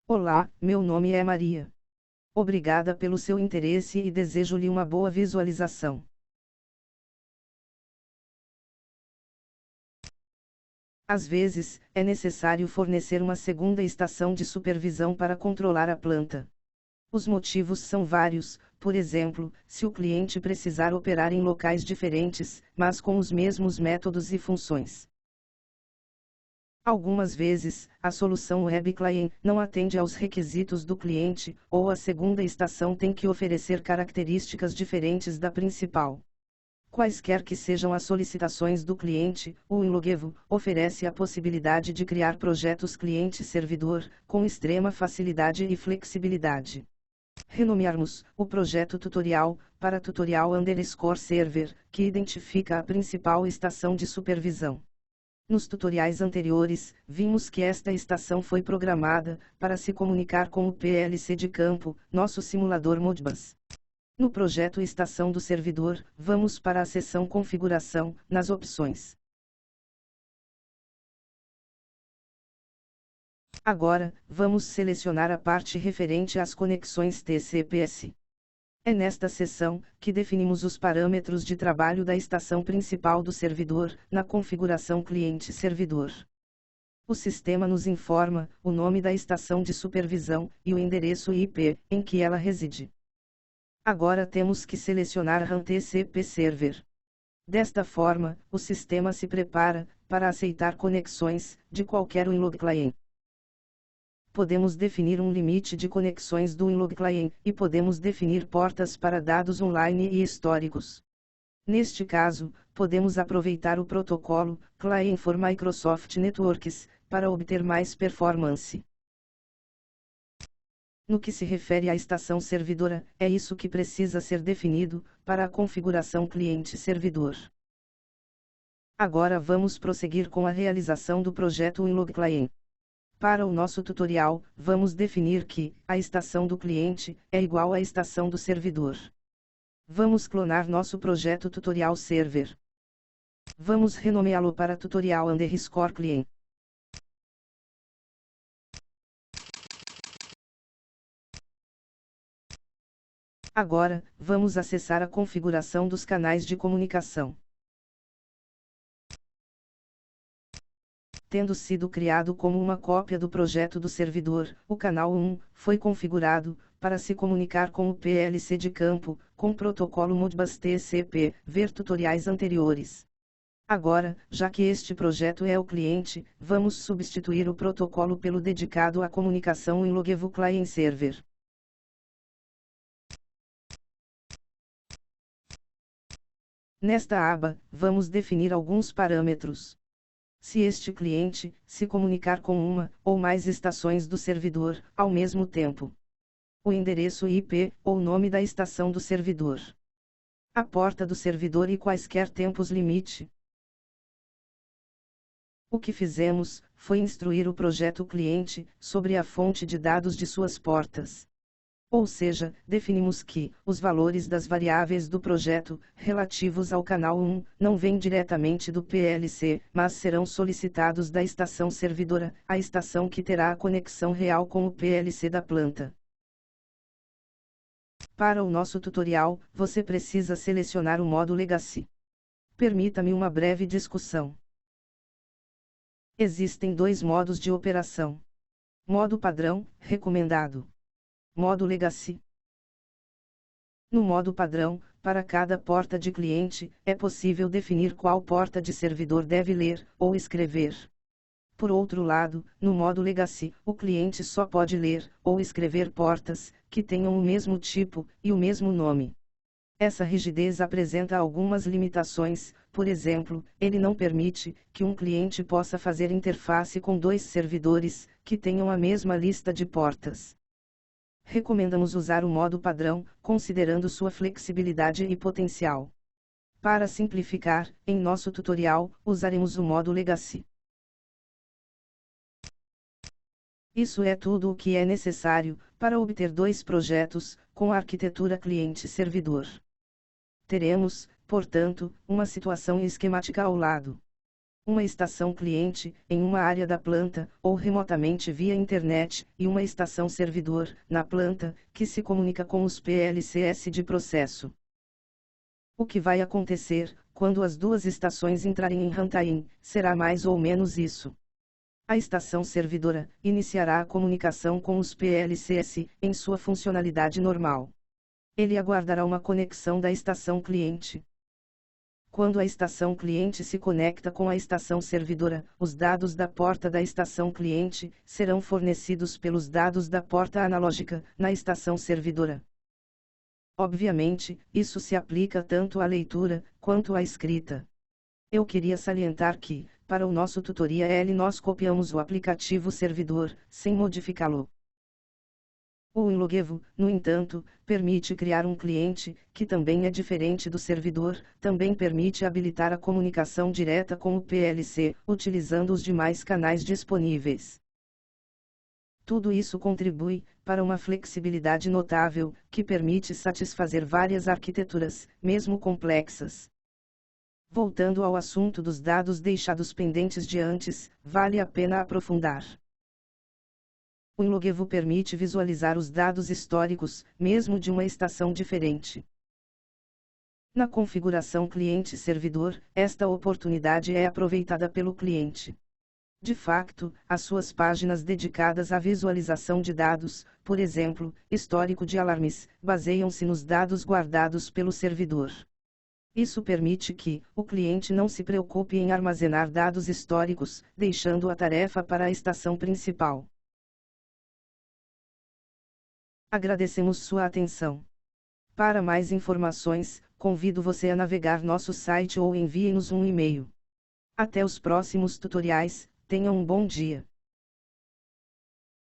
Olá, meu nome é Maria. Obrigada pelo seu interesse e desejo-lhe uma boa visualização. Às vezes, é necessário fornecer uma segunda estação de supervisão para controlar a planta. Os motivos são vários, por exemplo, se o cliente precisar operar em locais diferentes, mas com os mesmos métodos e funções. Algumas vezes, a solução Web Client não atende aos requisitos do cliente, ou a segunda estação tem que oferecer características diferentes da principal. Quaisquer que sejam as solicitações do cliente, o Inlogevo oferece a possibilidade de criar projetos cliente-servidor, com extrema facilidade e flexibilidade. Renomearmos o projeto tutorial para tutorial_server, que identifica a principal estação de supervisão. Nos tutoriais anteriores, vimos que esta estação foi programada para se comunicar com o PLC de campo, nosso simulador Modbus. No projeto Estação do Servidor, vamos para a seção Configuração, nas opções. Agora, vamos selecionar a parte referente às conexões TCP/IP. É nesta seção que definimos os parâmetros de trabalho da estação principal do servidor, na configuração cliente-servidor. O sistema nos informa o nome da estação de supervisão e o endereço IP em que ela reside. Agora temos que selecionar RAM TCP Server. Desta forma, o sistema se prepara para aceitar conexões de qualquer Winlog Client. Podemos definir um limite de conexões do Winlog Client e podemos definir portas para dados online e históricos. Neste caso, podemos aproveitar o protocolo Client for Microsoft Networks para obter mais performance. No que se refere à estação servidora, é isso que precisa ser definido para a configuração cliente-servidor. Agora vamos prosseguir com a realização do projeto Winlog Client. Para o nosso tutorial, vamos definir que a estação do cliente é igual à estação do servidor. Vamos clonar nosso projeto Tutorial Server. Vamos renomeá-lo para Tutorial_Client. Agora, vamos acessar a configuração dos canais de comunicação. Tendo sido criado como uma cópia do projeto do servidor, o canal 1 foi configurado para se comunicar com o PLC de campo, com o protocolo Modbus TCP, ver tutoriais anteriores. Agora, já que este projeto é o cliente, vamos substituir o protocolo pelo dedicado à comunicação Winlogevo Client Server. Nesta aba, vamos definir alguns parâmetros. Se este cliente se comunicar com uma ou mais estações do servidor ao mesmo tempo. O endereço IP ou nome da estação do servidor. A porta do servidor e quaisquer tempos limite. O que fizemos foi instruir o projeto cliente sobre a fonte de dados de suas portas. Ou seja, definimos que os valores das variáveis do projeto, relativos ao canal 1, não vêm diretamente do PLC, mas serão solicitados da estação servidora, a estação que terá a conexão real com o PLC da planta. Para o nosso tutorial, você precisa selecionar o modo Legacy. Permita-me uma breve discussão. Existem dois modos de operação. Modo padrão, recomendado. Modo Legacy. No modo padrão, para cada porta de cliente, é possível definir qual porta de servidor deve ler ou escrever. Por outro lado, no modo Legacy, o cliente só pode ler ou escrever portas que tenham o mesmo tipo e o mesmo nome. Essa rigidez apresenta algumas limitações, por exemplo, ele não permite que um cliente possa fazer interface com dois servidores que tenham a mesma lista de portas. Recomendamos usar o modo padrão, considerando sua flexibilidade e potencial. Para simplificar, em nosso tutorial, usaremos o modo Legacy. Isso é tudo o que é necessário para obter dois projetos com a arquitetura cliente-servidor. Teremos, portanto, uma situação esquemática ao lado. uma estação cliente, em uma área da planta, ou remotamente via internet, e uma estação servidor, na planta, que se comunica com os PLCs de processo. O que vai acontecer, quando as duas estações entrarem em runtime, será mais ou menos isso. A estação servidora iniciará a comunicação com os PLCs, em sua funcionalidade normal. Ele aguardará uma conexão da estação cliente. Quando a estação cliente se conecta com a estação servidora, os dados da porta da estação cliente serão fornecidos pelos dados da porta analógica na estação servidora. Obviamente, isso se aplica tanto à leitura quanto à escrita. Eu queria salientar que, para o nosso tutorial nós copiamos o aplicativo servidor, sem modificá-lo. O WinLogivo, no entanto, permite criar um cliente, que também é diferente do servidor, também permite habilitar a comunicação direta com o PLC, utilizando os demais canais disponíveis. Tudo isso contribui para uma flexibilidade notável, que permite satisfazer várias arquiteturas, mesmo complexas. Voltando ao assunto dos dados deixados pendentes de antes, vale a pena aprofundar. O WinLogivo permite visualizar os dados históricos, mesmo de uma estação diferente. Na configuração cliente-servidor, esta oportunidade é aproveitada pelo cliente. De facto, as suas páginas dedicadas à visualização de dados, por exemplo, histórico de alarmes, baseiam-se nos dados guardados pelo servidor. Isso permite que o cliente não se preocupe em armazenar dados históricos, deixando a tarefa para a estação principal. Agradecemos sua atenção. Para mais informações, convido você a navegar nosso site ou envie-nos um e-mail. Até os próximos tutoriais, tenha um bom dia.